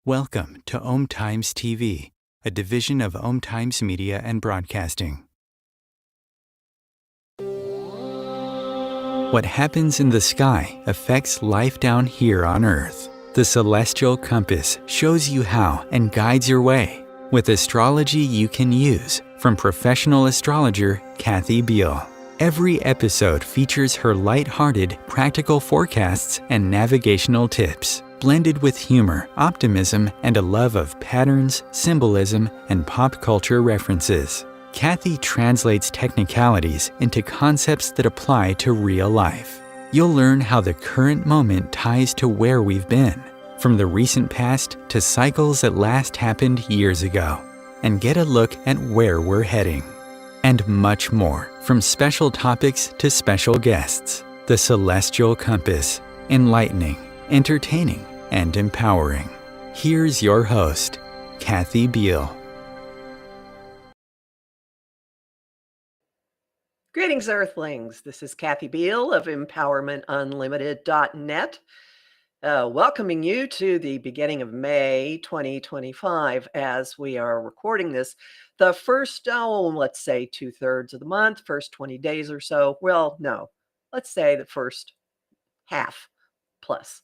Welcome to Om Times TV, a division of Om Times Media and Broadcasting. What happens in the sky affects life down here on Earth. The celestial compass shows you how and guides your way with astrology you can use from professional astrologer Kathy Beal. Every episode features her light-hearted, practical forecasts and navigational tips, blended with humor, optimism, and a love of patterns, symbolism, and pop culture references. Kathy translates technicalities into concepts that apply to real life. You'll learn how the current moment ties to where we've been, from the recent past to cycles that last happened years ago, and get a look at where we're heading. And much more, from special topics to special guests. The Celestial Compass, enlightening, entertaining, and empowering. Here's your host, Kathy Beal. Greetings, Earthlings. This is Kathy Beal of EmpowermentUnlimited.net, welcoming you to the beginning of May 2025 as we are recording this. The first, let's say 2/3 of the month, first 20 days or so. Well, no, let's say the first half plus.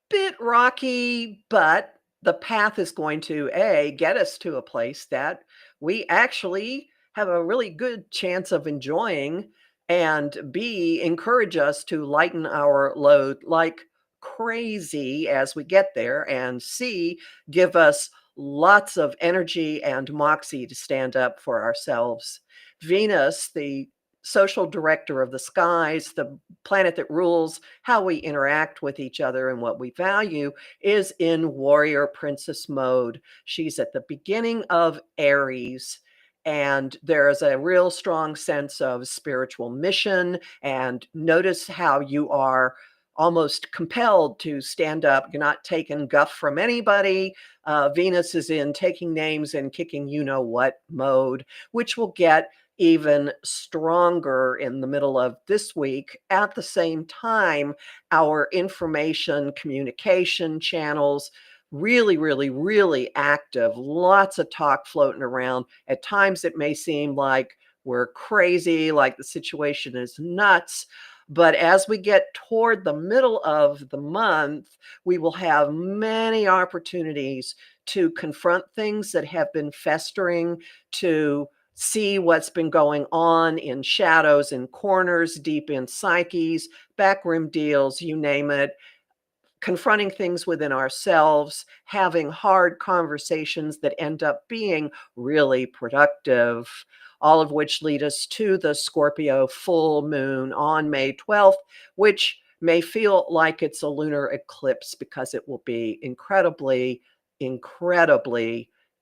Bit rocky, but the path is going to get us to a place that we actually have a really good chance of enjoying, and B, encourage us to lighten our load like crazy as we get there, and C, give us lots of energy and moxie to stand up for ourselves. Venus, the social director of the skies, the planet that rules how we interact with each other and what we value, is in warrior princess mode. She's at the beginning of Aries, and there's a real strong sense of spiritual mission. And notice how you are almost compelled to stand up. You're not taking guff from anybody. Venus is in taking names and kicking you-know-what mode, which will get even stronger in the middle of this week. At the same time, our information communication channels really active. Lots of talk floating around. At times it may seem like we're crazy, like the situation is nuts. But as we get toward the middle of the month, we will have many opportunities to confront things that have been festering, to see what's been going on in shadows, in corners, deep in psyches, backroom deals, you name it. Confronting things within ourselves, having hard conversations that end up being really productive, all of which lead us to the Scorpio full moon on May 12th, which may feel like it's a lunar eclipse because it will be incredibly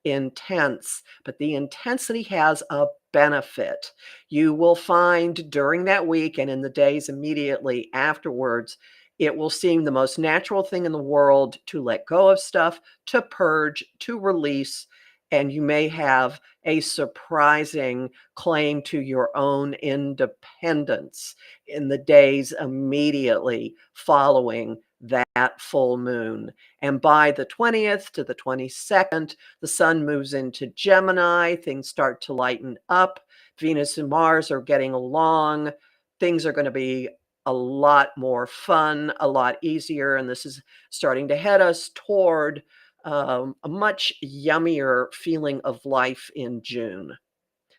intense. But the intensity has a benefit. You will find during that week and in the days immediately afterwards, it will seem the most natural thing in the world to let go of stuff, to purge, to release, and you may have a surprising claim to your own independence in the days immediately following that full moon. And by the 20th to the 22nd, the sun moves into Gemini. Things start to lighten up. Venus and Mars are getting along. Things are going to be a lot more fun, a lot easier. And this is starting to head us toward a much yummier feeling of life in June.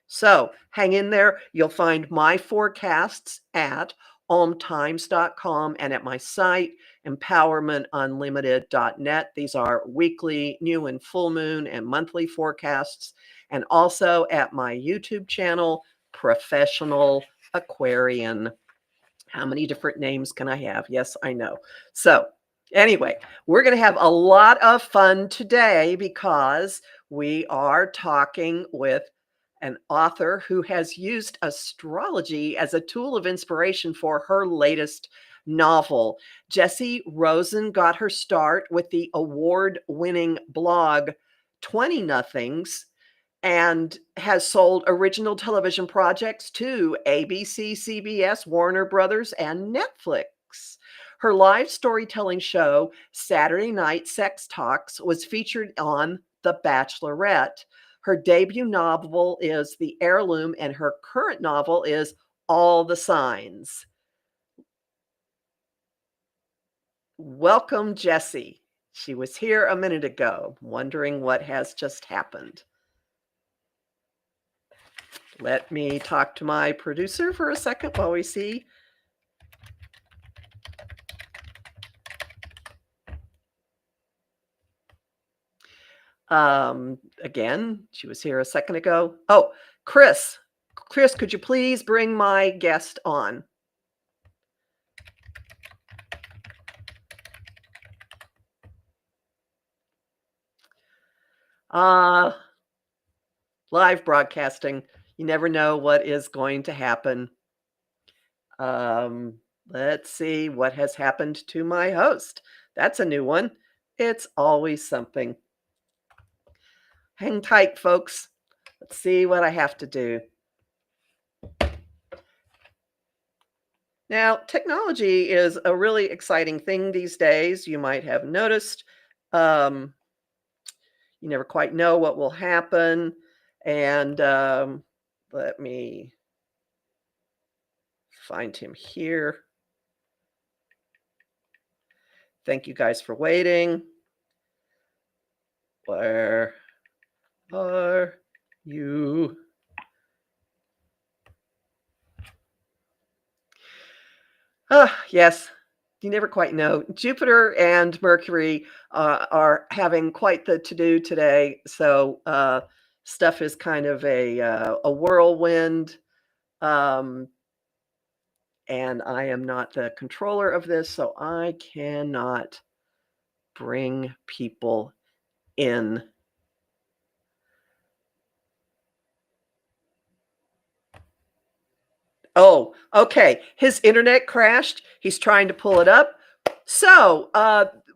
So hang in there. You'll find my forecasts at omtimes.com and at my site, empowermentunlimited.net. These are weekly, new and full moon and monthly forecasts. And also at my YouTube channel, Professional Aquarian. How many different names can I have? Yes, I know. So anyway, we're going to have a lot of fun today because we are talking with an author who has used astrology as a tool of inspiration for her latest novel. Jessie Rosen got her start with the award-winning blog 20 Nothings, and has sold original television projects to ABC, CBS, Warner Brothers, and Netflix. Her live storytelling show, Saturday Night Sex Talks, was featured on The Bachelorette. Her debut novel is The Heirloom, and her current novel is All the Signs. Welcome, Jessie. She was here a minute ago, wondering what has just happened. Let me talk to my producer for a second while we see. Again, she was here a second ago. Oh, Chris. Chris, could you please bring my guest on? Live broadcasting. You never know what is going to happen. Let's see what has happened to my host. That's a new one. It's always something. Hang tight, folks. Let's see what I have to do. Now, technology is a really exciting thing these days. You might have noticed. You never quite know what will happen. And let me find him here. Thank you guys for waiting. Where are you? Yes, you never quite know. Jupiter and Mercury are having quite the to-do today. So stuff is kind of a whirlwind. And I am not the controller of this, so I cannot bring people in. Oh, okay. His internet crashed. He's trying to pull it up. So,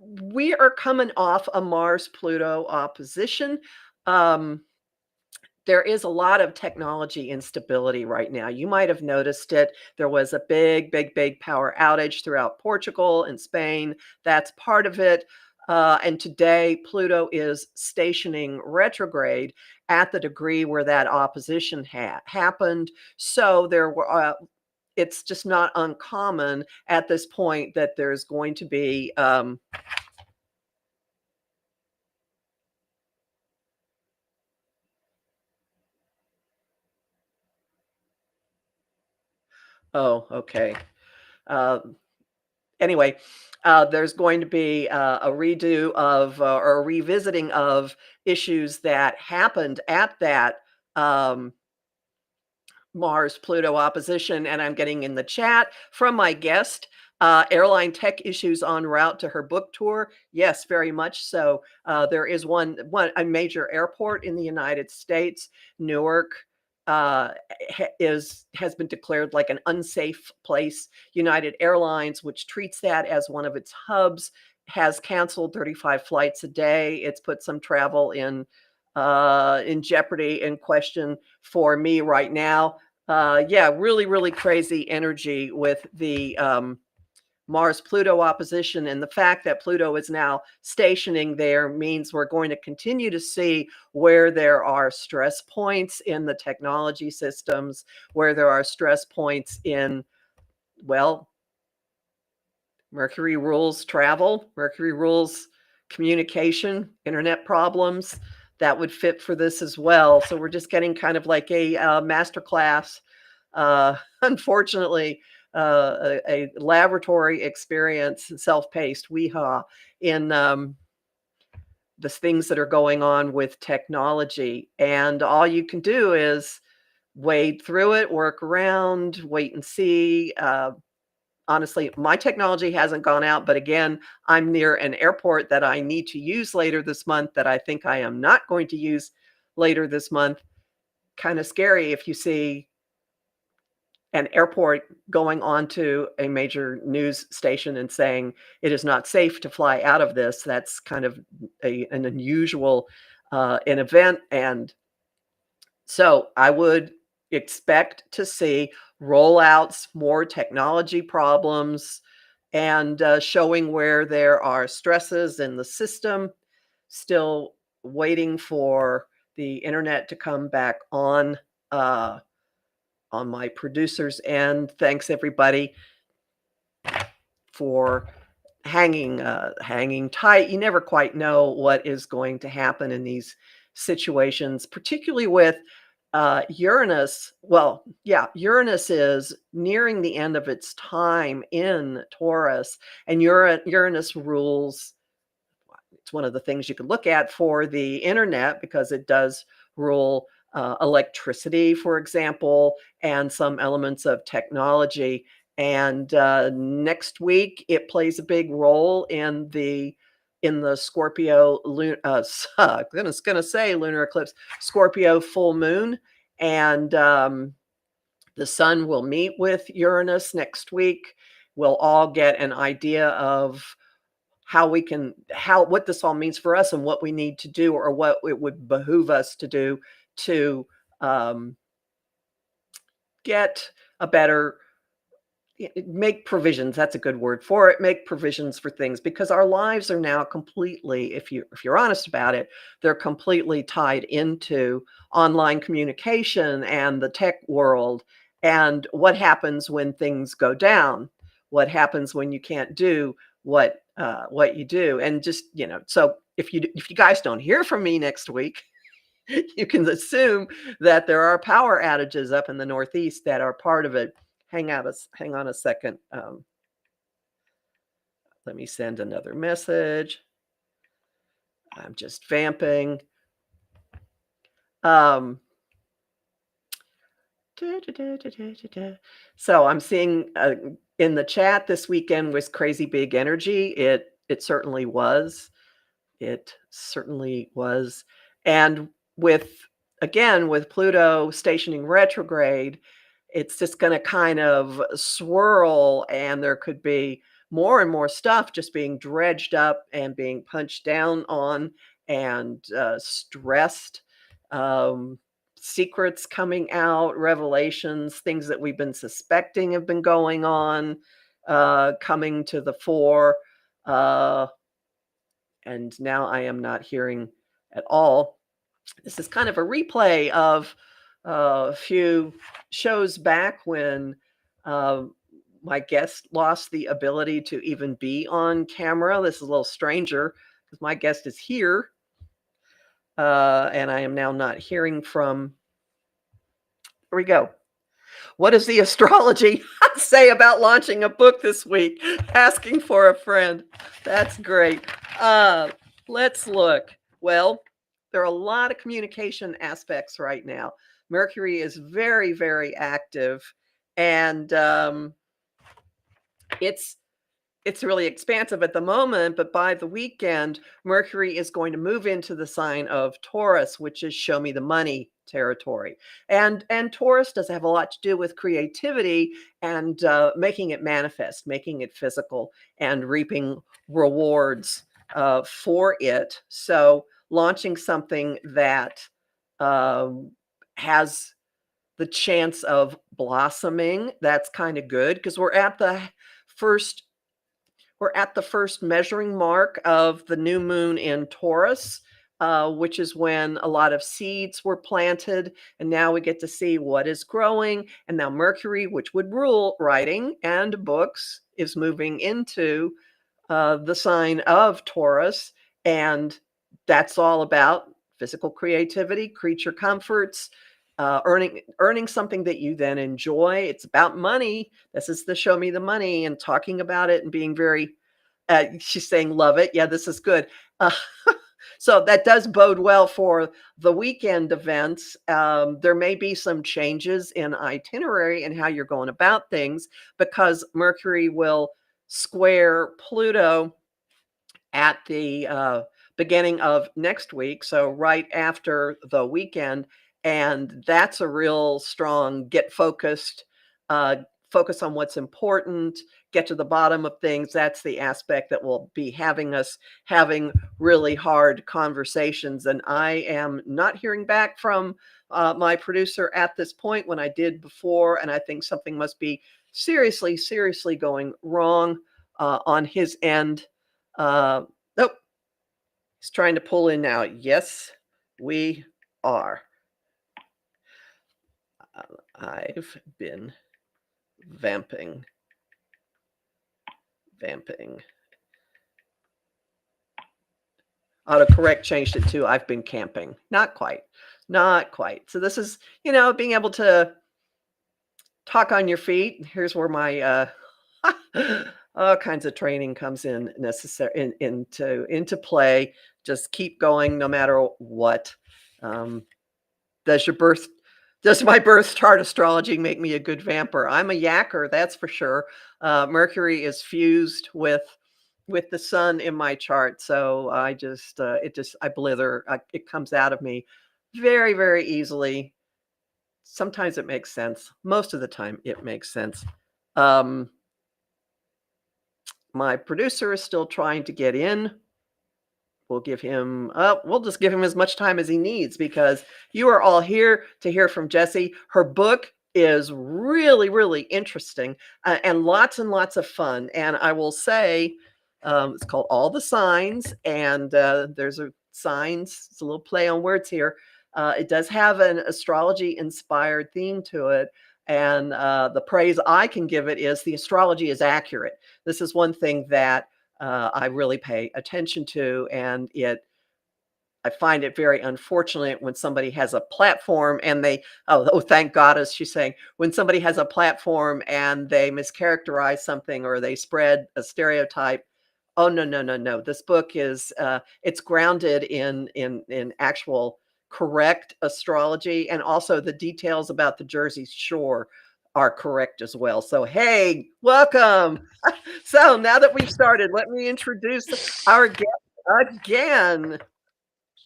we are coming off a Mars-Pluto opposition. Um, there is a lot of technology instability right now. You might have noticed it. There was a big power outage throughout Portugal and Spain. That's part of it. And today, Pluto is stationing retrograde at the degree where that opposition happened. So there were. It's just not uncommon at this point that there's going to be. Oh, okay. Anyway, there's going to be a redo of or a revisiting of issues that happened at that Mars Pluto opposition. And I'm getting in the chat from my guest. Airline tech issues en route to her book tour. Yes, very much so. There is a major airport in the United States, Newark, has been declared like an unsafe place. United Airlines, which treats that as one of its hubs, has canceled 35 flights a day. It's put some travel in jeopardy, in question for me right now. Yeah, really crazy energy with the Mars Pluto opposition, and the fact that Pluto is now stationing there means we're going to continue to see where there are stress points in the technology systems, where there are stress points in, well, Mercury rules travel, Mercury rules communication, internet problems. That would fit for this as well. So we're just getting kind of like a master class, unfortunately, a laboratory experience, self-paced, weehaw, in the things that are going on with technology. And all you can do is wade through it, work around, wait and see. Honestly, my technology hasn't gone out, but again, I'm near an airport that I need to use later this month that I think I am not going to use later this month. Kind of scary if you see an airport going onto a major news station and saying it is not safe to fly out of this. That's kind of an unusual an event. And so I would expect to see rollouts, more technology problems, and showing where there are stresses in the system. Still waiting for the internet to come back uh, on my producer's end. Thanks everybody for hanging tight. You never quite know what is going to happen in these situations, particularly with Uranus. Well, yeah, Uranus is nearing the end of its time in Taurus, and Uranus rules. It's one of the things you can look at for the internet because it does rule electricity, for example, and some elements of technology. And next week, it plays a big role in the Scorpio goodness, gonna say lunar eclipse, Scorpio full moon, and the sun will meet with Uranus next week. We'll all get an idea of what this all means for us and what we need to do, or what it would behoove us to do to um, get a better make provisions. That's a good word for it. Make provisions for things, because our lives are now completely, if you're honest about it, they're completely tied into online communication and the tech world. And what happens when things go down? What happens when you can't do what you do? And just, so if you guys don't hear from me next week, you can assume that there are power outages up in the Northeast that are part of it. Hang on a second. Let me send another message. I'm just vamping. So I'm seeing in the chat, this weekend was crazy big energy. It certainly was. It certainly was. And with Pluto stationing retrograde, it's just going to kind of swirl, and there could be more and more stuff just being dredged up and being punched down on, and stressed. Secrets coming out, revelations, things that we've been suspecting have been going on, coming to the fore. And now I am not hearing at all. This is kind of a replay of a few shows back when my guest lost the ability to even be on camera. This is a little stranger because my guest is here, and I am now not hearing from. Here we go. What does the astrology say about launching a book this week? Asking for a friend. That's great. Let's look. Well, there are a lot of communication aspects right now. Mercury is very, very active, and it's really expansive at the moment, but by the weekend, Mercury is going to move into the sign of Taurus, which is show me the money territory. And Taurus does have a lot to do with creativity and making it manifest, making it physical, and reaping rewards for it. So launching something that has the chance of blossoming, that's kind of good, because we're at the first measuring mark of the new moon in Taurus, which is when a lot of seeds were planted. And now we get to see what is growing. And now Mercury, which would rule writing and books, is moving into the sign of Taurus. And that's all about physical creativity, creature comforts, earning something that you then enjoy. It's about money. This is the show me the money, and talking about it and being very, she's saying love it. Yeah, this is good. So that does bode well for the weekend events. There may be some changes in itinerary and how you're going about things, because Mercury will square Pluto at the beginning of next week, so right after the weekend. And that's a real strong get focused, focus on what's important, get to the bottom of things. That's the aspect that will be having us having really hard conversations. And I am not hearing back from my producer at this point when I did before, and I think something must be seriously, seriously going wrong. on his end. Nope, he's trying to pull in now. Yes, we are. I've been vamping. Vamping. Autocorrect changed it to I've been camping. Not quite. Not quite. So this is, being able to talk on your feet. Here's where my all kinds of training comes in into play. Just keep going no matter what. Um, does your birth does my birth chart astrology make me a good vamper? I'm a yacker, that's for sure. Mercury is fused with the sun in my chart, so I blither. It comes out of me very, very easily. Sometimes it makes sense. Most of the time, it makes sense. Um, my producer is still trying to get in. We'll just give him as much time as he needs because you are all here to hear from Jessie. Her book is really, really interesting and lots of fun. And I will say, it's called All the Signs, and there's a signs. It's a little play on words here. It does have an astrology-inspired theme to it. And the praise I can give it is the astrology is accurate. This is one thing that I really pay attention to, and I find it very unfortunate when somebody has a platform and thank God, as she's saying, when somebody has a platform and they mischaracterize something or they spread a stereotype. Oh, no, no, no, no. This book is, it's grounded in actual correct astrology, and also the details about the Jersey Shore are correct as well. So, hey, welcome. So now that we've started, let me introduce our guest again.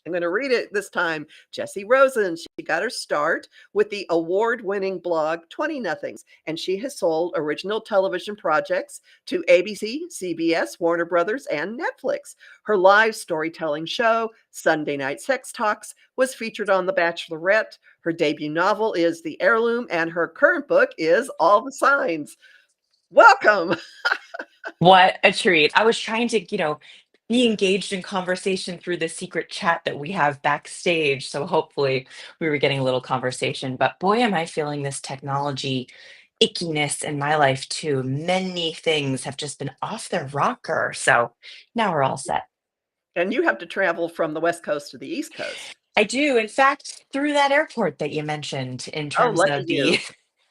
I'm going to read it this time. Jessie Rosen. She got her start with the award-winning blog 20 Nothings, and she has sold original television projects to ABC, CBS, Warner Brothers, and Netflix. Her live storytelling show, Sunday Night Sex Talks, was featured on The Bachelorette. Her debut novel is The Heirloom, and her current book is All the Signs. Welcome. What a treat. I was trying to, be engaged in conversation through the secret chat that we have backstage. So hopefully we were getting a little conversation. But boy, am I feeling this technology ickiness in my life too. Many things have just been off their rocker. So now we're all set. And you have to travel from the West Coast to the East Coast. I do, in fact, through that airport that you mentioned in Oh, terms lucky of the you.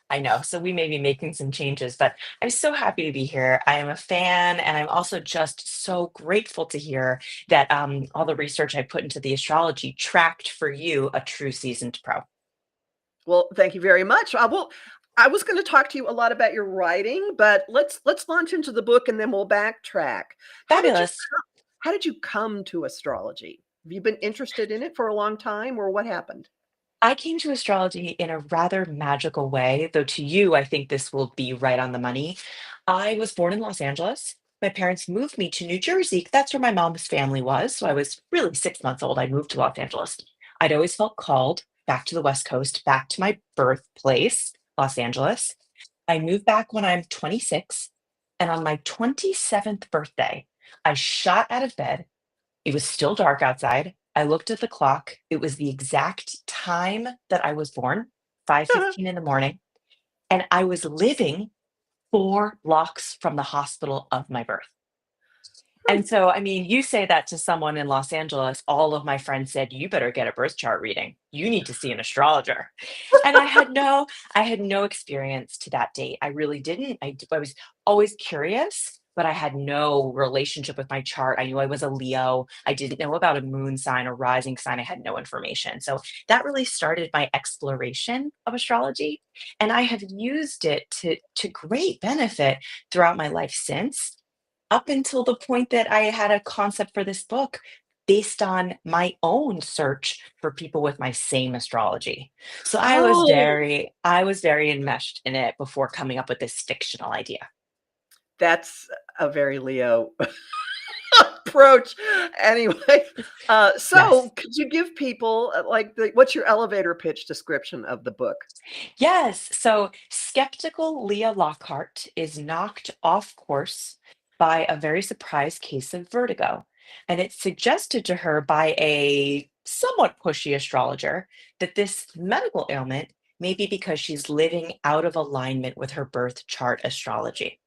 I know. So we may be making some changes, but I'm so happy to be here. I am a fan, and I'm also just so grateful to hear that all the research I put into the astrology tracked for you, a true seasoned pro. Well, thank you very much. I was going to talk to you a lot about your writing, but let's launch into the book and then we'll backtrack. How did you Fabulous. how did you come to astrology? Have you been interested in it for a long time, or what happened? I came to astrology in a rather magical way, though to you, I think this will be right on the money. I was born in Los Angeles. My parents moved me to New Jersey. That's where my mom's family was. So I was really 6 months old. I moved to Los Angeles. I'd always felt called back to the West Coast, back to my birthplace, Los Angeles. I moved back when I'm 26. And on my 27th birthday, I shot out of bed. It was still dark outside. I looked at the clock. It was the exact time that I was born, 5:15 in the morning, and I was living 4 blocks from the hospital of my birth. Hmm. And so, I mean, you say that to someone in Los Angeles, all of my friends said, "You better get a birth chart reading. You need to see an astrologer." And I had no experience to that date. I really didn't. I was always curious, but I had no relationship with my chart. I knew I was a Leo. I didn't know about a moon sign or rising sign. I had no information. So that really started my exploration of astrology, and I have used it to great benefit throughout my life since, up until the point that I had a concept for this book based on my own search for people with my same astrology. So Oh, I was very enmeshed in it before coming up with this fictional idea. that's a very Leo approach. Anyway, so Yes. could you give people what's your elevator pitch description of the book? Yes. So skeptical Leah Lockhart is knocked off course by a very surprised case of vertigo. And it's suggested to her by a somewhat pushy astrologer that this medical ailment may be because she's living out of alignment with her birth chart astrology.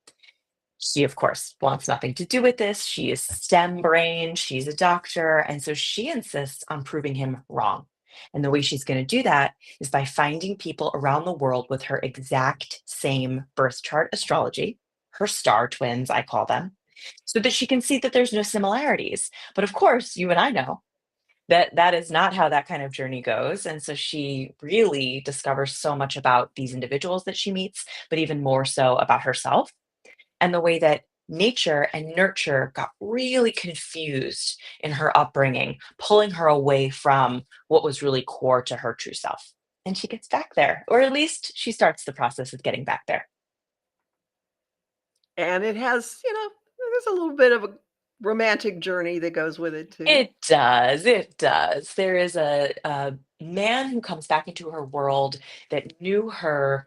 She, of course, wants nothing to do with this. She is STEM brain, she's a doctor, and so she insists on proving him wrong. And the way she's going to do that is by finding people around the world with her exact same birth chart astrology, her star twins, I call them, so that she can see that there's no similarities. But of course, you and I know that that is not how that kind of journey goes. And so she really discovers so much about these individuals that she meets, but even more so about herself and the way that nature and nurture got really confused in her upbringing, pulling her away from what was really core to her true self. And she gets back there, or at least she starts the process of getting back there. And it has, there's a little bit of a romantic journey that goes with it too. It does. It does. There is a man who comes back into her world that knew her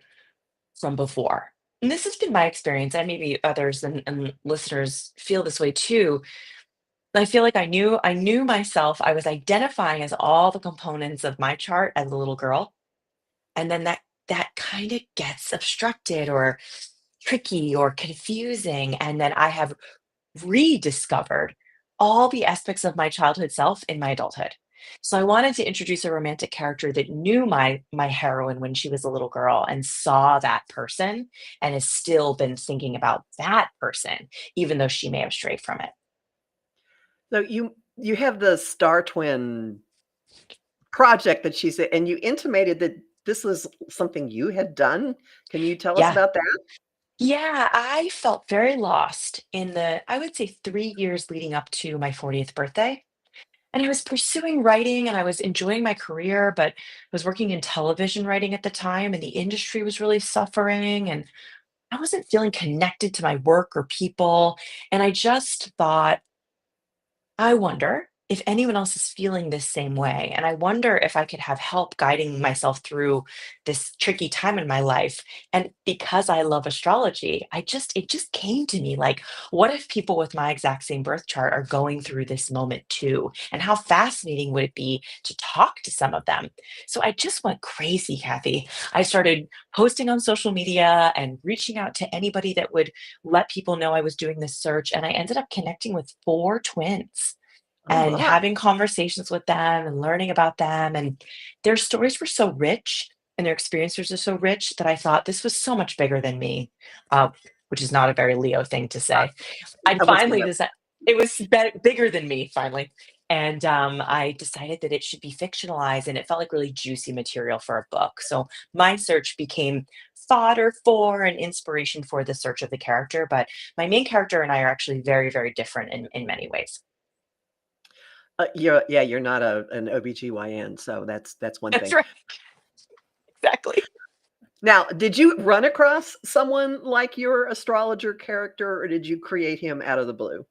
from before. And this has been my experience, and maybe others and listeners feel this way too. I feel like I knew myself. I was identifying as all the components of my chart as a little girl, and then that kind of gets obstructed or tricky or confusing, and then I have rediscovered all the aspects of my childhood self in my adulthood. So I wanted to introduce a romantic character that knew my heroine when she was a little girl and saw that person and has still been thinking about that person, even though she may have strayed from it. So you have the Star Twin project that she said, and you intimated that this was something you had done. Can you tell us Yeah. about that? Yeah, I felt very lost in the, I would say, 3 years leading up to my 40th birthday. And I was pursuing writing and I was enjoying my career, but I was working in television writing at the time and the industry was really suffering and I wasn't feeling connected to my work or people. And I just thought, I wonder if anyone else is feeling this same way. And I wonder if I could have help guiding myself through this tricky time in my life. And because I love astrology, it just came to me like, what if people with my exact same birth chart are going through this moment too? And how fascinating would it be to talk to some of them? So I just went crazy, Kathy. I started posting on social media and reaching out to anybody that would let people know I was doing this search. And I ended up connecting with four twins Oh and my. having conversations with them and learning about them. And their stories were so rich and their experiences are so rich that I thought this was so much bigger than me, uh, which is not a very Leo thing to say. I What's finally Leo? decided it was bigger than me finally. And I decided that it should be fictionalized and it felt like really juicy material for a book. So my search became fodder for and inspiration for the search of the character. But my main character and I are actually very, very different in many ways. You're not an OBGYN, so that's one That's thing. right. Exactly. Now, did you run across someone like your astrologer character, or did you create him out of the blue?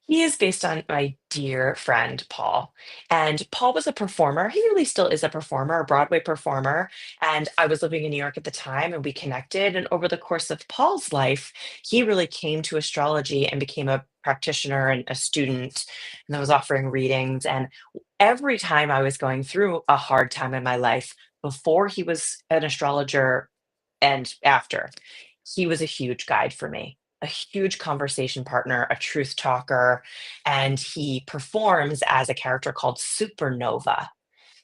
He is based on my dear friend Paul. And Paul was a performer. He really still is a performer, a Broadway performer. And I was living in New York at the time and we connected. And over the course of Paul's life, he really came to astrology and became a practitioner and a student and I was offering readings. And every time I was going through a hard time in my life, before he was an astrologer and after, he was a huge guide for me, a huge conversation partner, a truth talker, and he performs as a character called Supernova.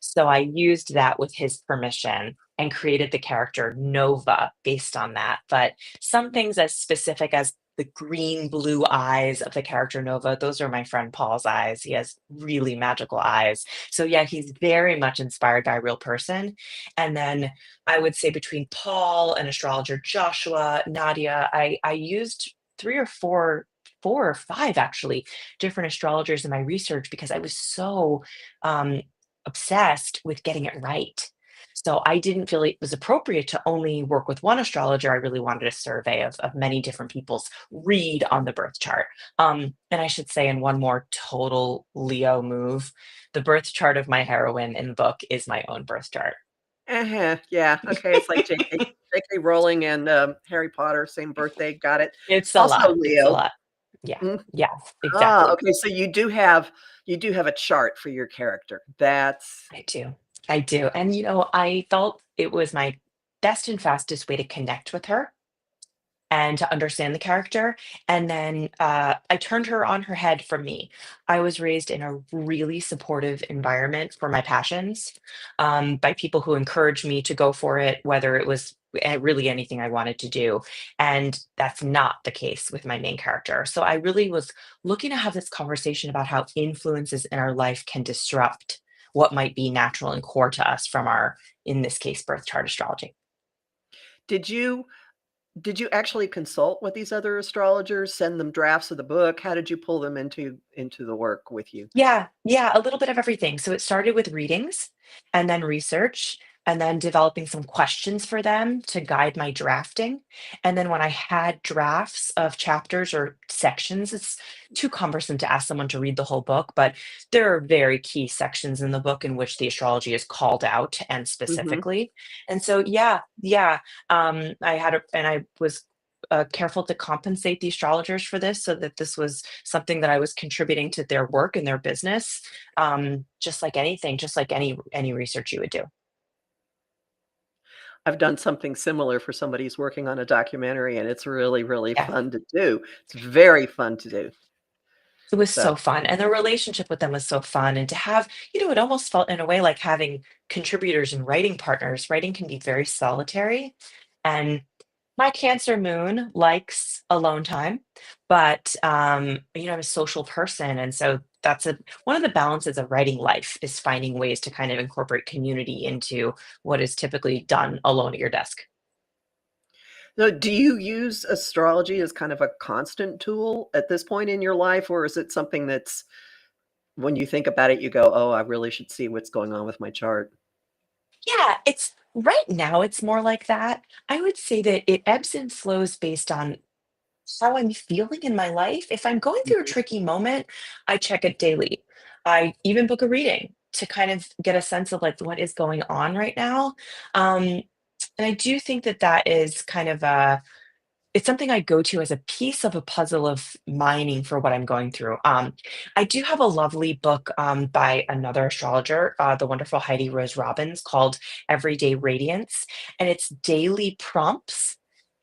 So I used that with his permission and created the character Nova based on that. But some things as specific as the green blue eyes of the character Nova, those are my friend Paul's eyes. He has really magical eyes. So yeah, he's very much inspired by a real person. And then I would say between Paul and astrologer Joshua, Nadia, I used three or four or five actually different astrologers in my research because I was so um, obsessed with getting it right. So I didn't feel it was appropriate to only work with one astrologer. I really wanted a survey of many different people's read on the birth chart. And I should say, in one more total Leo move, the birth chart of my heroine in the book is my own birth chart. Uh-huh, yeah, okay, it's like J.K. Rowling and, Harry Potter, same birthday, got it. It's a Also lot. It's a Leo. lot. Yeah. Mm. Yeah, Ah, exactly. okay, so you do have a chart for your character. That's I do. I do. And, I felt it was my best and fastest way to connect with her and to understand the character. And then I turned her on her head for me. I was raised in a really supportive environment for my passions, by people who encouraged me to go for it, whether it was really anything I wanted to do. And that's not the case with my main character. So I really was looking to have this conversation about how influences in our life can disrupt what might be natural and core to us from our, in this case, birth chart astrology. did you did you actually consult with these other astrologers, send them drafts of the book? How did you pull them into the work with you? Yeah, yeah, a little bit of everything. So it started with readings and then research and then developing some questions for them to guide my drafting. And then when I had drafts of chapters or sections, it's too cumbersome to ask someone to read the whole book, but there are very key sections in the book in which the astrology is called out and Mhm. specifically. And so, yeah, yeah, and I was careful to compensate the astrologers for this so that this was something that I was contributing to their work and their business, just like anything, just like any research you would do. I've done something similar for somebody who's working on a documentary, and it's really, really Yeah, fun to do. It's very fun to do. it was So so fun, and the relationship with them was so fun, and to have, it almost felt in a way like having contributors and writing partners. Writing can be very solitary, and my Cancer moon likes alone time, but, I'm a social person, and so that's one of the balances of writing life is finding ways to kind of incorporate community into what is typically done alone at your desk. so do you use astrology as kind of a constant tool at this point in your life, or is it something that's when you think about it, you go, "Oh, I really should see what's going on with my chart." Yeah, it's right now it's more like that. I would say that it ebbs and flows based on how I'm feeling in my life. If I'm going through a Mhm. tricky moment, I check it daily. I even book a reading to kind of get a sense of like what is going on right now. Um, and I do think that that is kind of it's something I go to as a piece of a puzzle of mining for what I'm going through. I do have a lovely book by another astrologer, the wonderful Heidi Rose Robbins, called Everyday Radiance, and it's daily prompts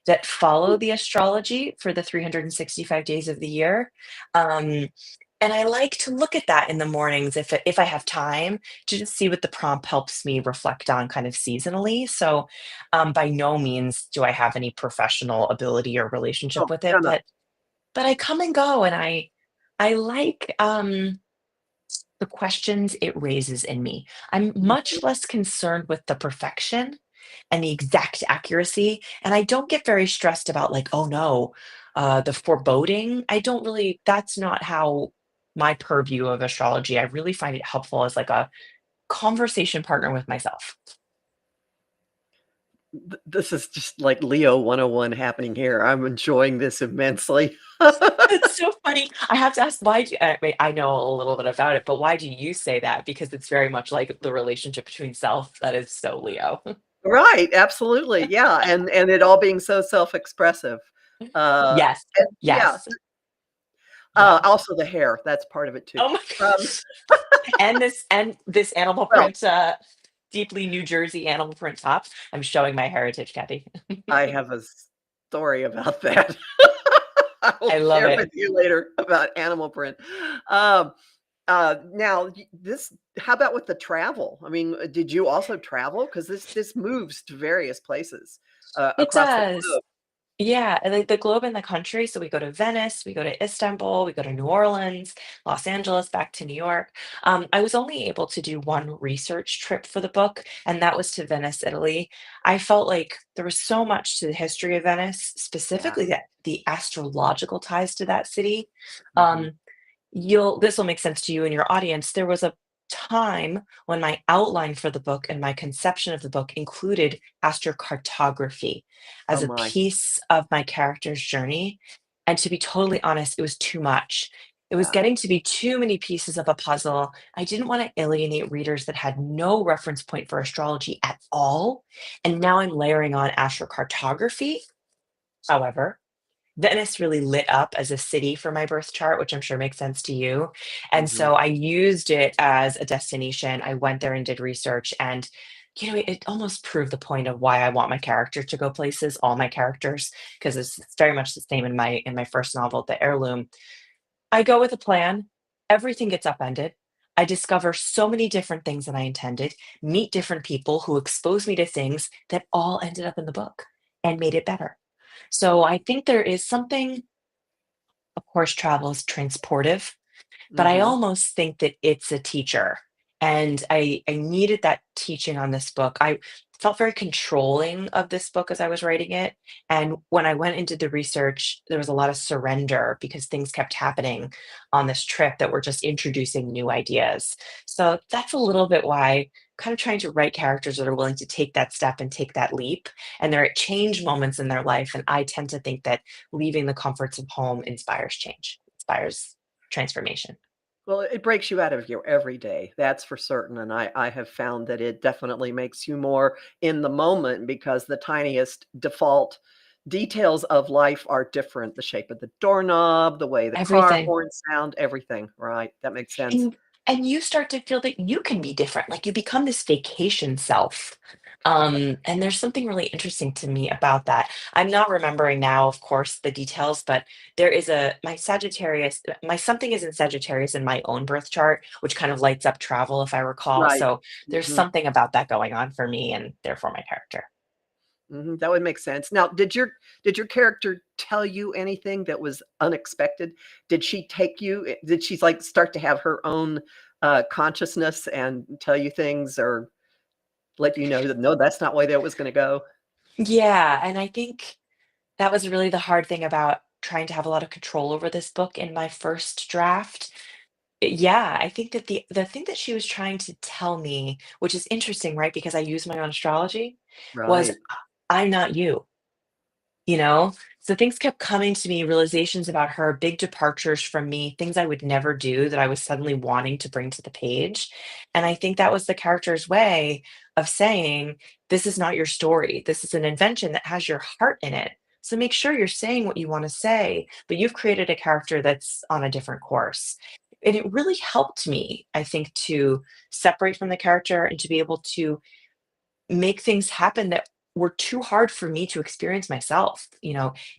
that follow the astrology for the 365 days of the year. Um, and I like to look at that in the mornings if I have time to just see what the prompt helps me reflect on kind of seasonally. So, by no means do I have any professional ability or relationship Oh, with no, it, no. but I come and go, and I like the questions it raises in me. I'm Mhm. much less concerned with the perfection and the exact accuracy, and I don't get very stressed about like, oh no, the foreboding. I don't really. That's not how my purview of astrology. I really find it helpful as like a conversation partner with myself. This is just like Leo 101 happening here. I'm enjoying this immensely. It's so funny. I have to ask why I mean, I know a little bit about it, but why do you say that? Because it's very much like the relationship between self that is so Leo. Right, absolutely, yeah, and it all being so self-expressive. Uh, Yes, and yeah, yes, yeah. also the hair, that's part of it too. Oh my Um, gosh. And this animal well, print, deeply New Jersey animal print top. I'm showing my heritage, Kathy. I have a story about that. I will I love share it. with you later about animal print. Um, now this how about with the travel? I mean, did you also travel? Because this moves to various places, It across the does. globe. Yeah, and like the globe and the country. So we go to Venice, we go to Istanbul, we go to New Orleans, Los Angeles, back to New York. I was only able to do one research trip for the book, and that was to Venice, Italy. I felt like there was so much to the history of Venice, Yeah. specifically the astrological ties to that city. Mhm. Um, You'll this will make sense to you and your audience. There was a time when my outline for the book and my conception of the book included astrocartography Oh as a my. piece of my character's journey. And to be totally honest, it was too much. It was Yeah. getting to be too many pieces of a puzzle. I didn't want to alienate readers that had no reference point for astrology at all. And now I'm layering on astrocartography. However, Venice really lit up as a city for my birth chart, which I'm sure makes sense to you. And Mhm. so I used it as a destination. I went there and did research, and it almost proved the point of why I want my character to go places, all my characters, because it's very much the same in my first novel, The Heirloom. I go with a plan. Everything gets upended. I discover so many different things than I intended, meet different people who expose me to things that all ended up in the book and made it better. So I think there is something, of course, travel is transportive, but I Mhm. almost think that it's a teacher. And I needed that teaching on this book. I felt very controlling of this book as I was writing it. And when I went into the research, there was a lot of surrender because things kept happening on this trip that were just introducing new ideas. So that's a little bit why kind of trying to write characters that are willing to take that step and take that leap. And they're at change moments in their life. And I tend to think that leaving the comforts of home inspires change, inspires transformation. Well, it breaks you out of your everyday, that's for certain, and I have found that it definitely makes you more in the moment because the tiniest default details of life are different, the shape of the doorknob, the way the car Everything. horns sound, everything, right, that makes sense. And you start to feel that you can be different, like, you become this vacation self, and there's something really interesting to me about that. I'm not remembering now, of course, the details, but there is a my something is in Sagittarius in my own birth chart, which kind of lights up travel, if I recall, Right. so there's Mhm. something about that going on for me and therefore my character. Mhm, that would make sense. Now, did your character tell you anything that was unexpected? Did she take you did she, like, start to have her own, consciousness and tell you things or let you know that, "No, that's not way that was gonna go"? Yeah, and I think that was really the hard thing about trying to have a lot of control over this book in my first draft. Yeah, I think that the thing that she was trying to tell me, which is interesting, right? Because I use my own astrology, was Right. I'm not you, you know? So things kept coming to me, realizations about her, big departures from me, things I would never do that I was suddenly wanting to bring to the page. And I think that was the character's way of saying, this is not your story. This is an invention that has your heart in it. So make sure you're saying what you want to say, but you've created a character that's on a different course. And it really helped me, I think, to separate from the character and to be able to make things happen that were too hard for me to experience myself.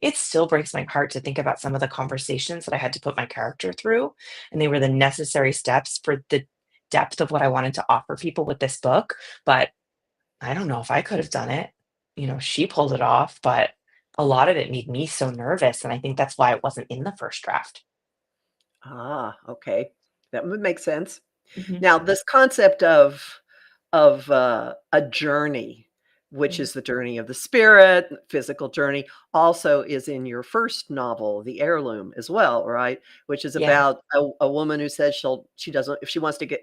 It still breaks my heart to think about some of the conversations that I had to put my character through, and they were the necessary steps for the depth of what I wanted to offer people with this book. But I don't know if I could have done it. She pulled it off, but a lot of it made me so nervous. And I think that's why it wasn't in the first draft. Ah, okay. That would make sense. Mhm, Now, this concept of a journey, which mhm. is the journey of the spirit, physical journey, also is in your first novel, The Heirloom, as well, right? Which is Yeah. about a woman who says she doesn't if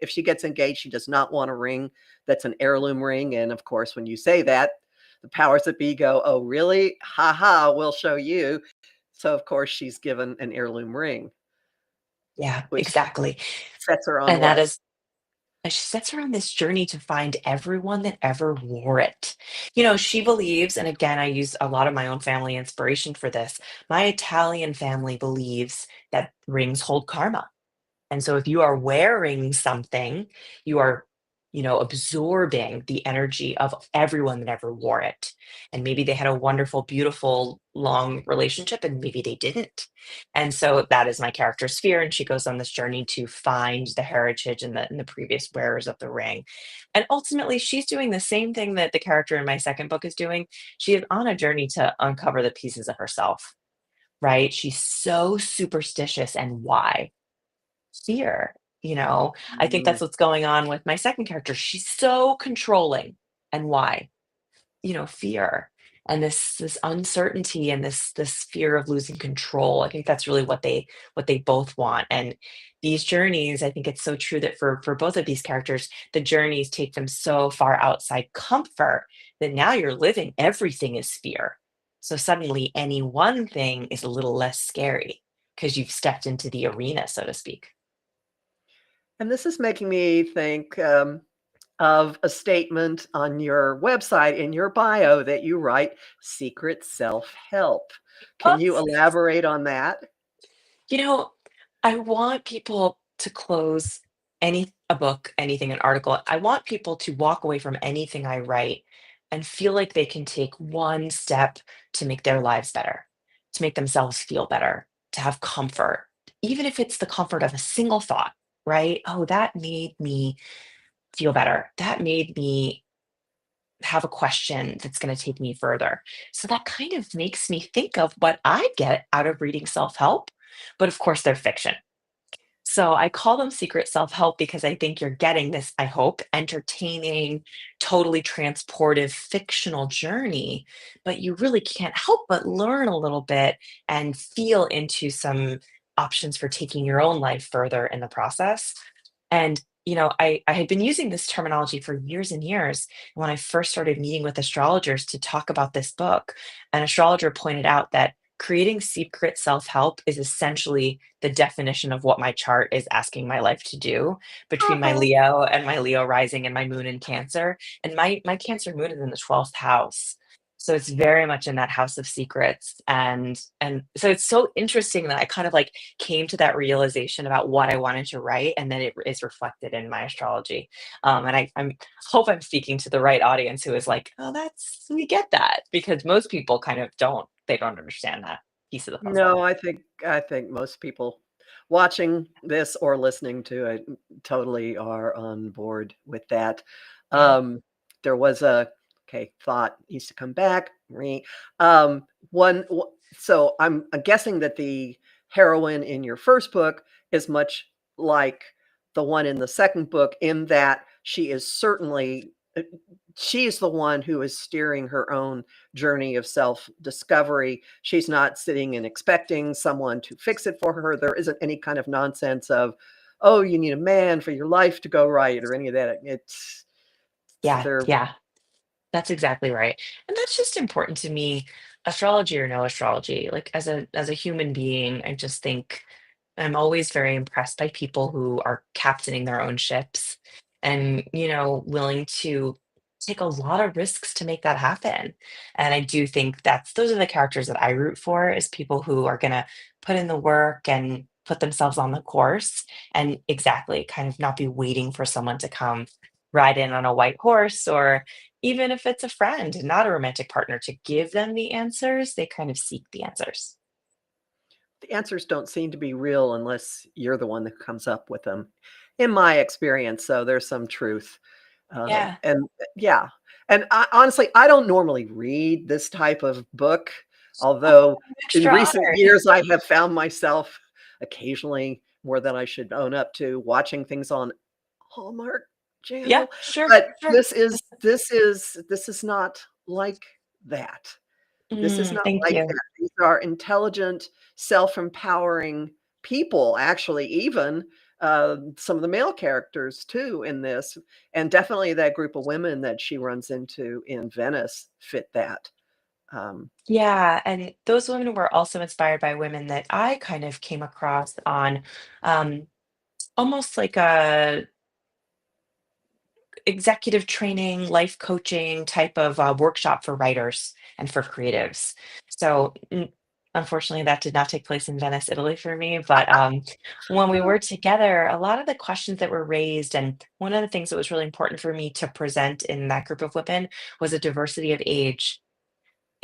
she gets engaged, she does not want a ring that's an heirloom ring, and, of course, when you say that, the powers that be go, "Oh, really? Ha ha, we'll show you." So, of course, she's given an heirloom ring, Yeah, which exactly. sets her on And that what? is she sets her on this journey to find everyone that ever wore it. She believes, and again, I use a lot of my own family inspiration for this. My Italian family believes that rings hold karma. And so if you are wearing something, you are, absorbing the energy of everyone that ever wore it. And maybe they had a wonderful, beautiful, long relationship, and maybe they didn't. And so that is my character's fear. And she goes on this journey to find the heritage and the previous wearers of the ring. And ultimately, she's doing the same thing that the character in my second book is doing. She is on a journey to uncover the pieces of herself, right? She's so superstitious. And why? Fear, I think Mm, that's what's going on with my second character. She's so controlling. And why? Fear and this uncertainty and this fear of losing control. I think that's really what they both want. And these journeys, I think it's so true that for both of these characters, the journeys take them so far outside comfort that now you're living everything is fear. So suddenly any one thing is a little less scary because you've stepped into the arena, so to speak. and this is making me think, of a statement on your website in your bio that you write secret self-help. Can you elaborate on that? You know, I want people to close a book, anything, an article. I want people to walk away from anything I write and feel like they can take one step to make their lives better, to make themselves feel better, to have comfort, even if it's the comfort of a single thought, right? Oh, that made me feel better. That made me have a question that's going to take me further. So that kind of makes me think of what I get out of reading self help. But of course, they're fiction. So I call them secret self-help because I think you're getting this, I hope, entertaining, totally transportive fictional journey, but you really can't help but learn a little bit and feel into some options for taking your own life further in the process. And, I had been using this terminology for years and years. When I first started meeting with astrologers to talk about this book, an astrologer pointed out that creating secret self help is essentially the definition of what my chart is asking my life to do between my Oh, Leo and my Leo rising and my moon in Cancer. And my Cancer moon is in the 12th house. So it's very much in that house of secrets. And so it's so interesting that I kind of like came to that realization about what I wanted to write, and then it is reflected in my astrology. And I'm hope I'm speaking to the right audience who is like, oh, we get that, because most people kind of don't understand that piece of the puzzle. no, I think most people watching this or listening to it totally are on board with that. Yeah. Um, there was a okay, thought needs to come back. Um, so I'm guessing that the heroine in your first book is much like the one in the second book in that she is certainly she is the one who is steering her own journey of self-discovery. She's not sitting and expecting someone to fix it for her. There isn't any kind of nonsense of, "Oh, you need a man for your life to go right," or any of that. It's Yeah, there yeah. That's exactly right. And that's just important to me, astrology or no astrology. Like as a human being, I just think I'm always very impressed by people who are captaining their own ships and, willing to take a lot of risks to make that happen. And I do think those are the characters that I root for, is people who are going to put in the work and put themselves on the course, and exactly kind of not be waiting for someone to come ride in on a white horse, or even if it's a friend, not a romantic partner, to give them the answers, they kind of seek the answers. the answers don't seem to be real unless you're the one that comes up with them, in my experience. So there's some truth. Yeah. And yeah, and honestly, I don't normally read this type of book, Oh, although in extra recent honored. years I have found myself occasionally, more than I should own up to, watching things on Hallmark Yeah, Channel. sure, But sure. this is not like that. This is not Thank like you. that. These are intelligent, self-empowering people, actually, even, some of the male characters too in this, and definitely that group of women that she runs into in Venice fit that. Um, Yeah, and those women were also inspired by women that I kind of came across on, um, almost like a executive training, life coaching type of workshop for writers and for creatives. So, unfortunately, that did not take place in Venice, Italy for me. But when we were together, a lot of the questions that were raised, and one of the things that was really important for me to present in that group of women, was a diversity of age.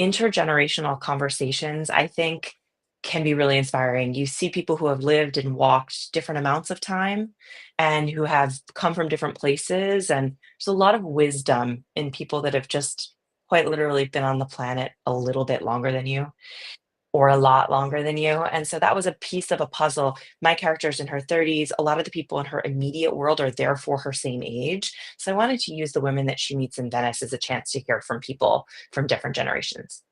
Intergenerational conversations, I think, can be really inspiring. You see people who have lived and walked different amounts of time and who have come from different places. And there's a lot of wisdom in people that have just quite literally been on the planet a little bit longer than you, or a lot longer than you. And so that was a piece of a puzzle. My character's in her 30s. A lot of the people in her immediate world are therefore her same age. So I wanted to use the women that she meets in Venice as a chance to hear from people from different generations.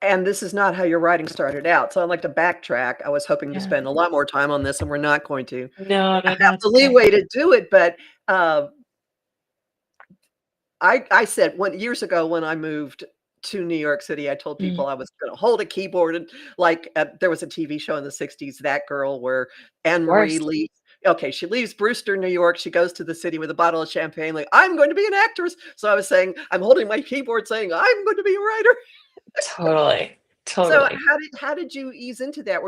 and this is not how your writing started out, so I'd like to backtrack. I was hoping to Yeah. spend a lot more time on this, and we're not going to No, no, no, have it's the okay. leeway to do it, but, uh I said years ago when I moved to New York City, I told Mm, people I was gonna hold a keyboard and like, there was a TV show in the '60s, That Girl, where of Anne Marie course. leaves okay, she leaves Brewster, New York. She goes to the city with a bottle of champagne, like, I'm going to be an actress. So I was saying, I'm holding my keyboard saying, I'm going to be a writer. Totally, So totally. how did you ease into that?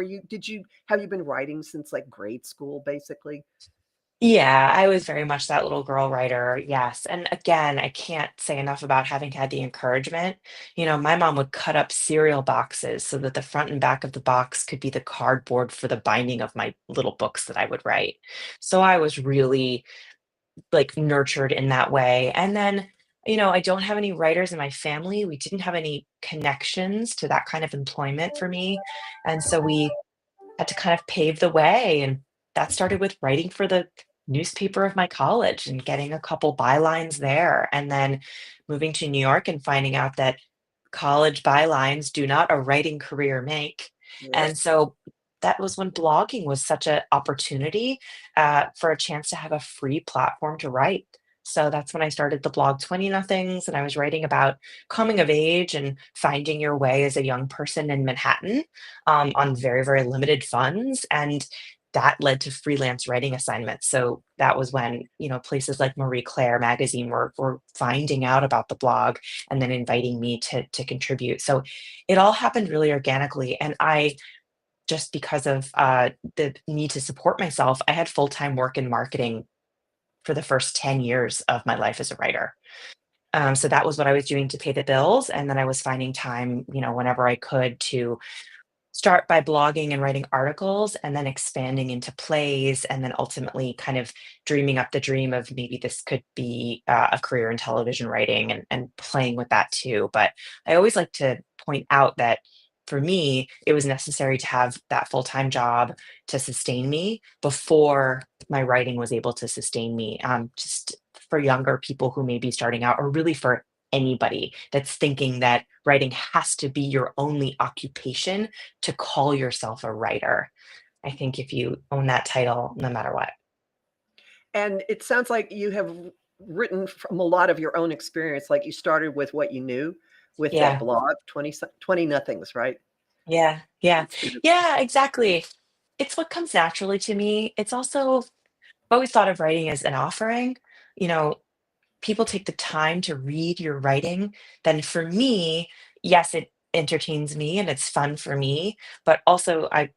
Have you been writing since like grade school, basically? Yeah, I was very much that little girl writer, yes, and again, I can't say enough about having had the encouragement. My mom would cut up cereal boxes so that the front and back of the box could be the cardboard for the binding of my little books that I would write. So I was really, like, nurtured in that way, and then, I don't have any writers in my family. We didn't have any connections to that kind of employment for me, and so we had to kind of pave the way. And that started with writing for the newspaper of my college and getting a couple bylines there. And then moving to New York and finding out that college bylines do not a writing career make. Yep. And so that was when blogging was such an opportunity for a chance to have a free platform to write. So that's when I started the blog 20 Nothings, and I was writing about coming of age and finding your way as a young person in Manhattan on very, very limited funds. And that led to freelance writing assignments. So that was when, places like Marie Claire magazine were finding out about the blog and then inviting me to contribute. So it all happened really organically. And I just because of the need to support myself, I had full-time work in marketing for the first 10 years of my life as a writer. So that was what I was doing to pay the bills. And then I was finding time, whenever I could to start by blogging and writing articles and then expanding into plays and then ultimately kind of dreaming up the dream of maybe this could be a career in television writing and playing with that too. But I always like to point out that for me, it was necessary to have that full time job to sustain me before my writing was able to sustain me. Just for younger people who may be starting out, or really for anybody that's thinking that writing has to be your only occupation to call yourself a writer. I think if you own that title, no matter what. And it sounds like you have written from a lot of your own experience. Like you started with what you knew with that Yeah, blog, 20 nothings, right? yeah, yeah, Student. yeah, exactly. It's what comes naturally to me. It's also, I've always thought of writing as an offering. You know, People take the time to read your writing, then for me, yes, it entertains me and it's fun for me, but also I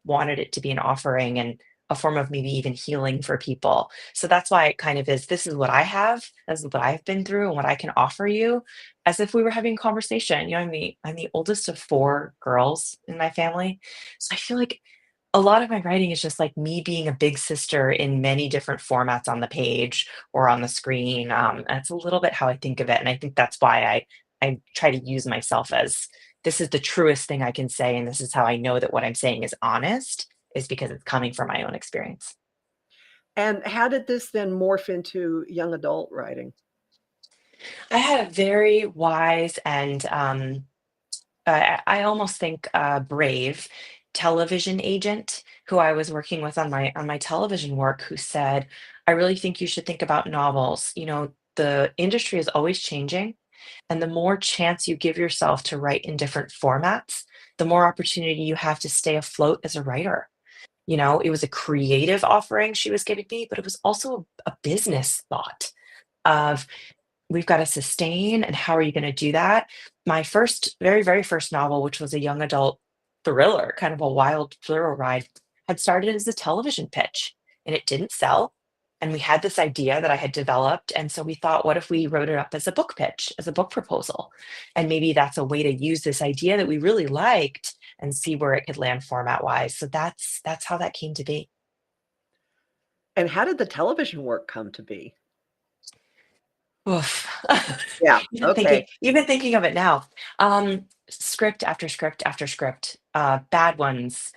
wanted it to be an offering and a form of maybe even healing for people. So that's why it kind of is, this is what I have, this is what I've been through and what I can offer you, as if we were having a conversation. I'm the oldest of four girls in my family. So I feel like a lot of my writing is just like me being a big sister in many different formats on the page or on the screen. And it's a little bit how I think of it. And I think that's why I try to use myself as, this is the truest thing I can say. And this is how I know that what I'm saying is honest, is because it's coming from my own experience. And how did this then morph into young adult writing? I had a very wise and I almost think brave television agent who I was working with on my television work, who said, "I really think you should think about novels. The industry is always changing, and the more chance you give yourself to write in different formats, the more opportunity you have to stay afloat as a writer." It was a creative offering she was giving me, but it was also a business thought of, we've got to sustain, and how are you going to do that? My first, very, very first novel, which was a young adult thriller, kind of a wild thrill ride, had started as a television pitch and it didn't sell. And we had this idea that I had developed. And so we thought, what if we wrote it up as a book pitch, as a book proposal? And maybe that's a way to use this idea that we really liked and see where it could land format wise. So that's how that came to be. And how did the television work come to be? Oof. Yeah, Even thinking okay. even thinking of it now, script after script after script, bad ones,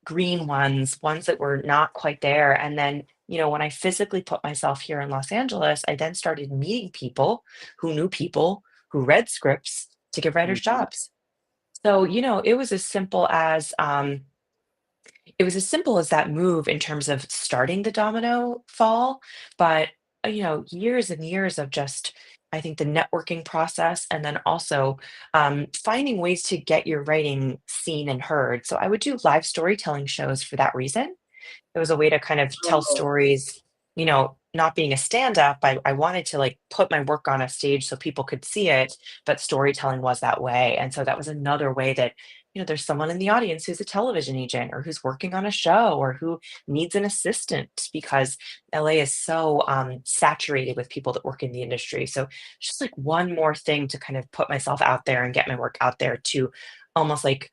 green ones that were not quite there, and then, when I physically put myself here in Los Angeles, I then started meeting people who knew people who read scripts to give writers Mhm. jobs. So, it was as simple as that move in terms of starting the domino fall, but, years and years of just, I think, the networking process, and then also, finding ways to get your writing seen and heard. So I would do live storytelling shows for that reason, It was a way to kind of tell Oh, stories, not being a stand-up. I wanted to like put my work on a stage so people could see it, but storytelling was that way. And so that was another way that, there's someone in the audience who's a television agent or who's working on a show or who needs an assistant because LA is so saturated with people that work in the industry. So just like one more thing to kind of put myself out there and get my work out there to almost like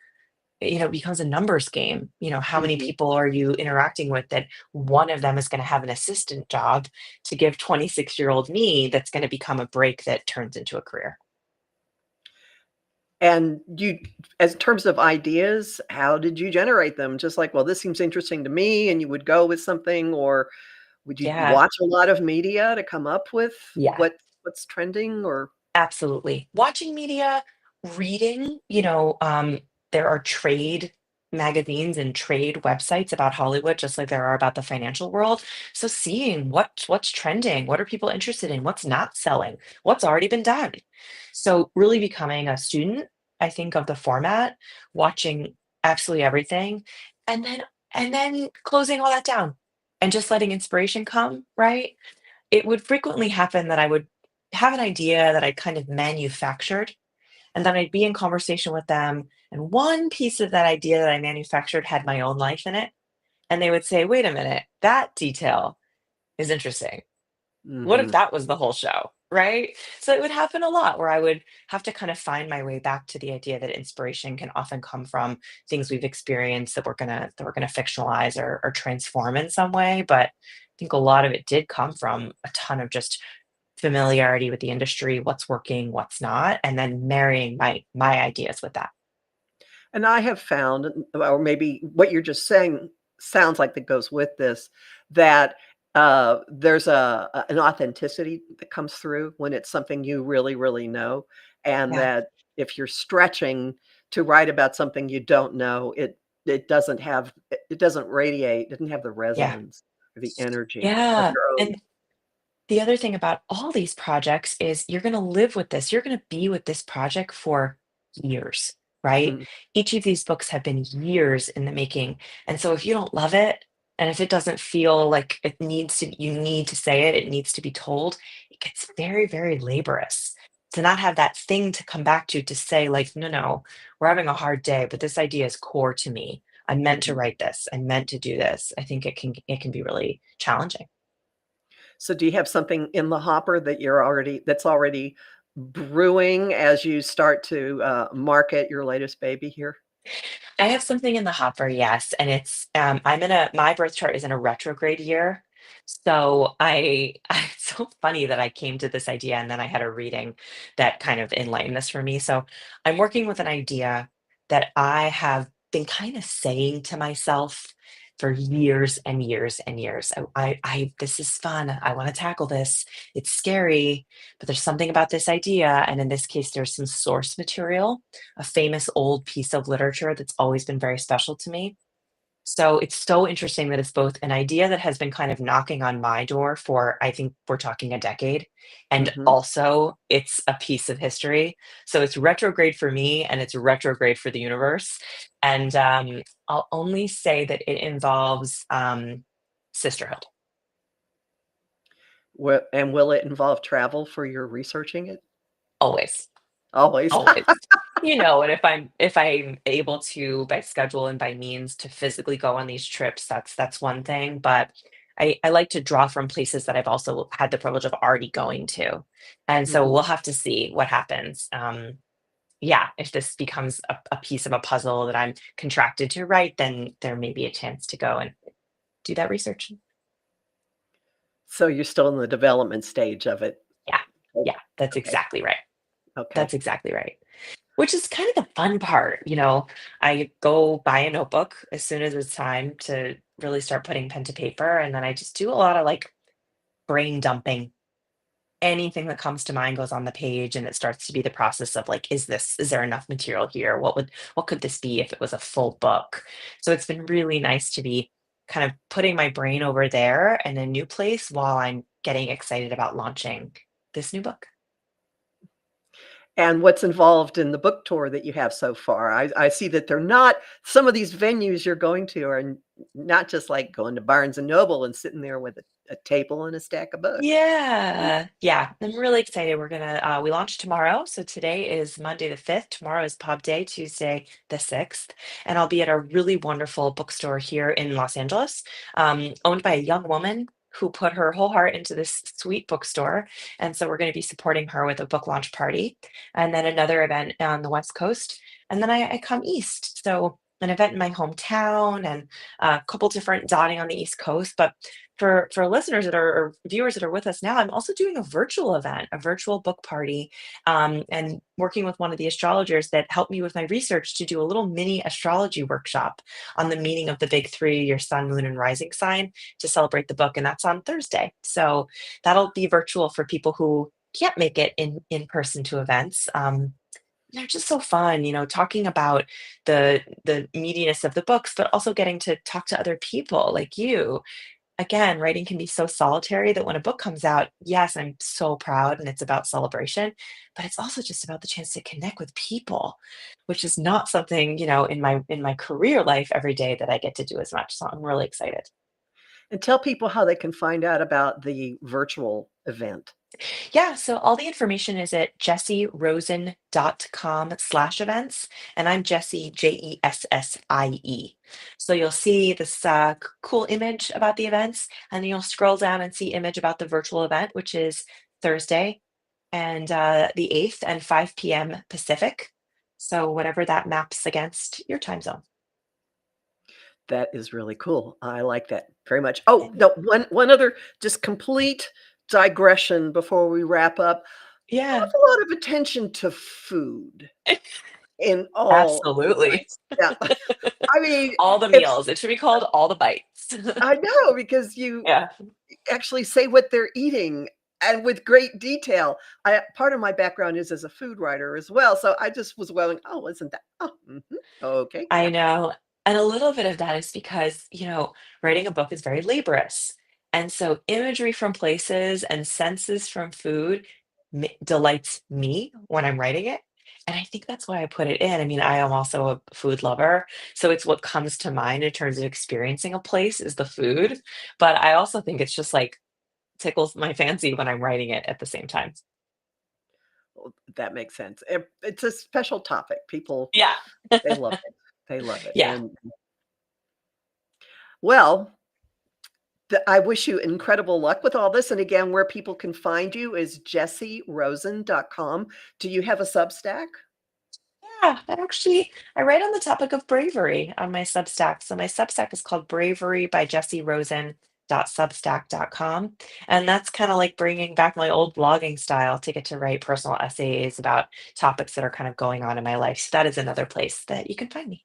it becomes a numbers game. How many mhm. people are you interacting with that one of them is going to have an assistant job to give 26-year-old me that's going to become a break that turns into a career? And you as terms of ideas, how did you generate them? Just like, "Well, this seems interesting to me," and you would go with something, or would you Yeah. watch a lot of media to come up with Yeah. what's trending or Absolutely. Watching media, reading, there are trade magazines and trade websites about Hollywood, just like there are about the financial world. So seeing what's trending, what are people interested in, what's not selling, what's already been done. So really becoming a student, I think, of the format, watching absolutely everything, and then closing all that down and just letting inspiration come, right? It would frequently happen that I would have an idea that I kind of manufactured, and then I'd be in conversation with them, and one piece of that idea that I manufactured had my own life in it, and they would say, "Wait a minute, that detail is interesting. What if Mhm. that was the whole show?" Right? So it would happen a lot where I would have to kind of find my way back to the idea that inspiration can often come from things we've experienced that we're gonna fictionalize or transform in some way. But I think a lot of it did come from a ton of just familiarity with the industry, what's working, what's not, and then marrying my ideas with that. And I have found, or maybe what you're just saying sounds like that goes with this, that, there's an authenticity that comes through when it's something you really, really know, and Yeah. that if you're stretching to write about something you don't know, it doesn't radiate, doesn't have the Yeah. resonance or the energy of Yeah. your own. And the other thing about all these projects is you're going to live with this. You're going to be with this project for years, right? Mm, Each of these books have been years in the making. And so if you don't love it, and if it doesn't feel like you need to say it, it needs to be told, it gets very, very laborious to not have that thing to come back to say, like, no, no, we're having a hard day, but this idea is core to me. I meant to mhm. write this. I meant to do this. I think it can be really challenging. So do you have something in the hopper that that's already brewing as you start to, market your latest baby here? I have something in the hopper, yes, and my birth chart is in a retrograde year. So it's so funny that I came to this idea and then I had a reading that kind of enlightened this for me. So I'm working with an idea that I have been kind of saying to myself for years and years and years. This is fun. I want to tackle this. It's scary, but there's something about this idea. And in this case, there's some source material, a famous old piece of literature that's always been very special to me. So it's so interesting that it's both an idea that has been kind of knocking on my door for, I think we're talking a decade, and Mhm. also it's a piece of history. So it's retrograde for me and it's retrograde for the universe. And I'll only say that it involves sisterhood. Will it involve travel for your researching it? Always. Always. Always. And if I'm able to, by schedule and by means, to physically go on these trips, that's one thing, but I like to draw from places that I've also had the privilege of already going to, and so Mhm. we'll have to see what happens. Yeah, if this becomes a piece of a puzzle that I'm contracted to write, then there may be a chance to go and do that research. So you're still in the development stage of it. Yeah, Oh, yeah, that's okay, exactly right. okay. That's exactly right. Which is kind of the fun part, I go buy a notebook as soon as it's time to really start putting pen to paper, and then I just do a lot of, like, brain dumping. Anything that comes to mind goes on the page, and it starts to be the process of, like, is there enough material here? What could this be if it was a full book? So it's been really nice to be kind of putting my brain over there in a new place while I'm getting excited about launching this new book. And what's involved in the book tour that you have so far? I see that they're not some of these venues you're going to are not just like going to Barnes and Noble and sitting there with a table and a stack of books. Yeah. Yeah. I'm really excited. We launch tomorrow. So today is Monday the 5th. Tomorrow is Pub Day, Tuesday the 6th. And I'll be at a really wonderful bookstore here in Los Angeles, owned by a young woman who put her whole heart into this sweet bookstore. And so we're going to be supporting her with a book launch party and then another event on the West Coast. And then I come east. So an event in my hometown and a couple different dotting on the East Coast. But for listeners that are or viewers that are with us now, I'm also doing a virtual event, a virtual book party, and working with one of the astrologers that helped me with my research to do a little mini astrology workshop on the meaning of the big three, your sun, moon, and rising sign, to celebrate the book, and that's on Thursday. So that'll be virtual for people who can't make it in person to events. They're just so fun, talking about the meatiness of the books, but also getting to talk to other people like you. Again, writing can be so solitary that when a book comes out, yes, I'm so proud and it's about celebration, but it's also just about the chance to connect with people, which is not something, in my career life every day that I get to do as much. So I'm really excited. And tell people how they can find out about the virtual event. Yeah, so all the information is at jesserosen.com/events. And I'm Jessie, Jessie. So you'll see this cool image about the events, and then you'll scroll down and see image about the virtual event, which is Thursday and the 8th and 5 p.m. Pacific. So whatever that maps against your time zone. That is really cool. I like that very much. Oh, no, one other just complete digression before we wrap up. Yeah, Awful lot of attention to food in all the absolutely. events. Yeah. I mean, All the it's meals. It should be called all the bites. I know because you Yeah. actually say what they're eating and with great detail. I part of my background is as a food writer as well, so I just was going, "Oh, isn't that oh, mhm. Okay, I yeah." know. And a little bit of that is because, writing a book is very laborious. And so imagery from places and senses from food delights me when I'm writing it. And I think that's why I put it in. I mean, I am also a food lover. So it's what comes to mind in terms of experiencing a place is the food. But I also think it's just like tickles my fancy when I'm writing it at the same time. Well, that makes sense. It's a special topic. People, Yeah. they love it. They love it, Yeah. and well, I wish you incredible luck with all this, and again, where people can find you is jessierosen.com. Do you have a Substack? Yeah, I write on the topic of bravery on my Substack. So my Substack is called Bravery by Jessie Rosen. Substack.com. And that's kind of like bringing back my old blogging style to get to write personal essays about topics that are kind of going on in my life. So that is another place that you can find me.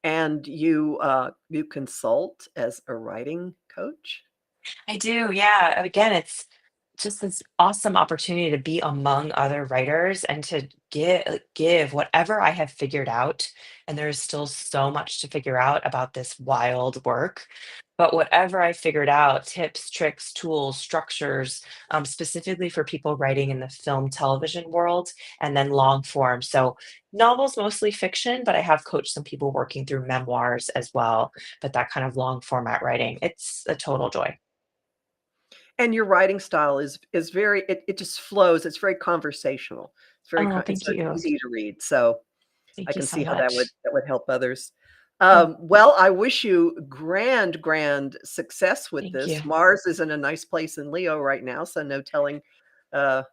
And you consult as a writing coach? I do, yeah. Again, it's just this awesome opportunity to be among other writers and to give whatever I have figured out. And there's still so much to figure out about this wild work. But whatever I figured out, tips, tricks, tools, structures, specifically for people writing in the film, television world, and then long form. So novels, mostly fiction, but I have coached some people working through memoirs as well. But that kind of long format writing, it's a total joy. And your writing style is very it just flows, it's very conversational. It's very Oh, it's thank you. easy to read, so I Thank you can so see how much. that would help others. Oh, Well, I wish you grand success with thank you. this. Mars is in a nice place in Leo right now, so no telling, uh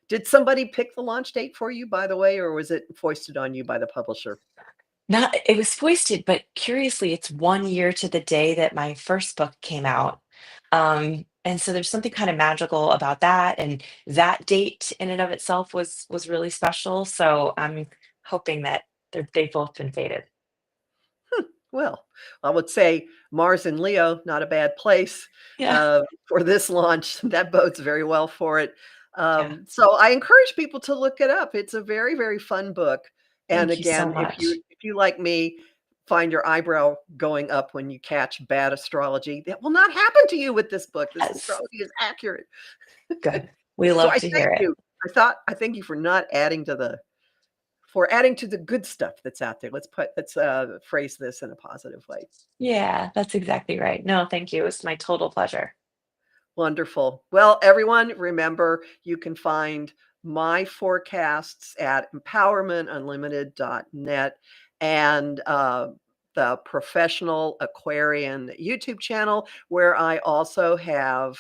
did somebody pick the launch date for you, by the way, or was it foisted on you by the publisher? Not it was foisted, but curiously, it's 1 year to the day that my first book came out. And so there's something kind of magical about that, and that date in and of itself was really special. So I'm hoping that they've both been fated. Well, I would say Mars in Leo, not a bad place, Yeah, for this launch. That bodes very well for it. yeah. So I encourage people to look it up. It's a very, very fun book. And Thank you so again, much. if you like me, find your eyebrow going up when you catch bad astrology, that will not happen to you with this book. This Yes, astrology is accurate. good. We So love I to thank hear it. you. I thank you for not adding to the for adding to the good stuff that's out there. Let's phrase this in a positive way. Yeah, that's exactly right. No, thank you. It's my total pleasure. Wonderful. Well, everyone, remember you can find my forecasts at empowermentunlimited.net and the Professional Aquarian YouTube channel, where I also have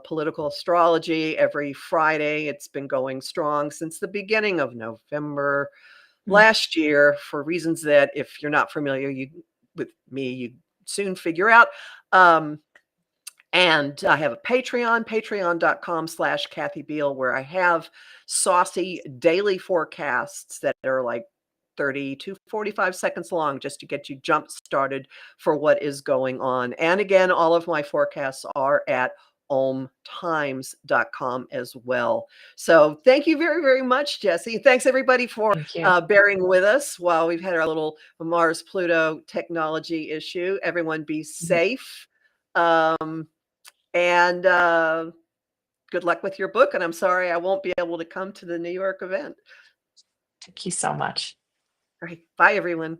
political astrology every Friday. It's been going strong since the beginning of November Mm. last year for reasons that if you're not familiar with me, you soon figure out. And I have a Patreon, patreon.com/Kathy Beal, where I have saucy daily forecasts that are like 30 to 45 seconds long just to get you jump started for what is going on. And again, all of my forecasts are at omtimes.com as well. So thank you very, very much, Jesse. Thanks everybody for Thank you. bearing with us while we've had our little Mars Pluto technology issue. Everyone be Mhm. safe. And good luck with your book. And I'm sorry I won't be able to come to the New York event. Thank you so much. All right. Bye, everyone.